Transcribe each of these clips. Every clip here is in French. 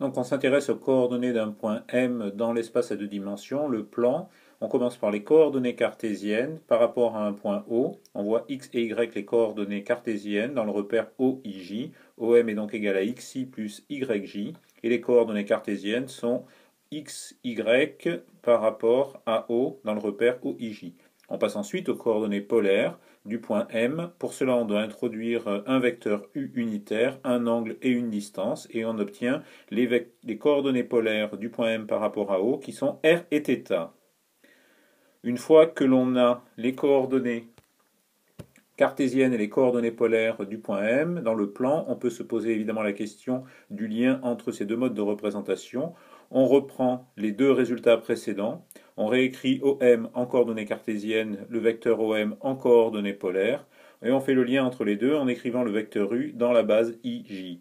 Donc on s'intéresse aux coordonnées d'un point M dans l'espace à deux dimensions, le plan. On commence par les coordonnées cartésiennes par rapport à un point O. On voit x et y les coordonnées cartésiennes dans le repère OIJ. OM est donc égal à xi plus yj. Et les coordonnées cartésiennes sont xy par rapport à O dans le repère OIJ. On passe ensuite aux coordonnées polaires du point M. Pour cela, on doit introduire un vecteur U unitaire, un angle et une distance, et on obtient les coordonnées polaires du point M par rapport à O, qui sont R et θ. Une fois que l'on a les coordonnées cartésiennes et les coordonnées polaires du point M dans le plan, on peut se poser évidemment la question du lien entre ces deux modes de représentation. On reprend les deux résultats précédents, on réécrit OM en coordonnées cartésiennes, le vecteur OM en coordonnées polaires, et on fait le lien entre les deux en écrivant le vecteur U dans la base IJ.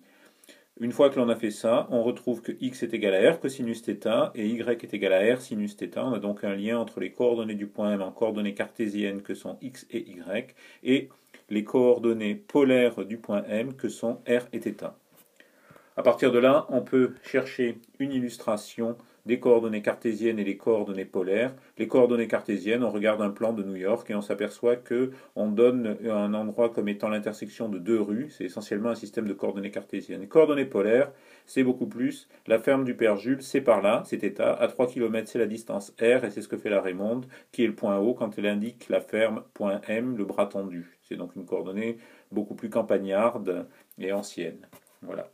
Une fois que l'on a fait ça, on retrouve que x est égal à r cosinus θ et y est égal à r sinus θ. On a donc un lien entre les coordonnées du point M en coordonnées cartésiennes que sont x et y et les coordonnées polaires du point M que sont r et θ. À partir de là, on peut chercher une illustration des coordonnées cartésiennes et les coordonnées polaires. Les coordonnées cartésiennes, on regarde un plan de New York et on s'aperçoit qu'on donne un endroit comme étant l'intersection de deux rues. C'est essentiellement un système de coordonnées cartésiennes. Les coordonnées polaires, c'est beaucoup plus. La ferme du père Jules, c'est par là, c'est θ. À 3 km, c'est la distance R et c'est ce que fait la Raymonde, qui est le point O quand elle indique la ferme point M, le bras tendu. C'est donc une coordonnée beaucoup plus campagnarde et ancienne. Voilà.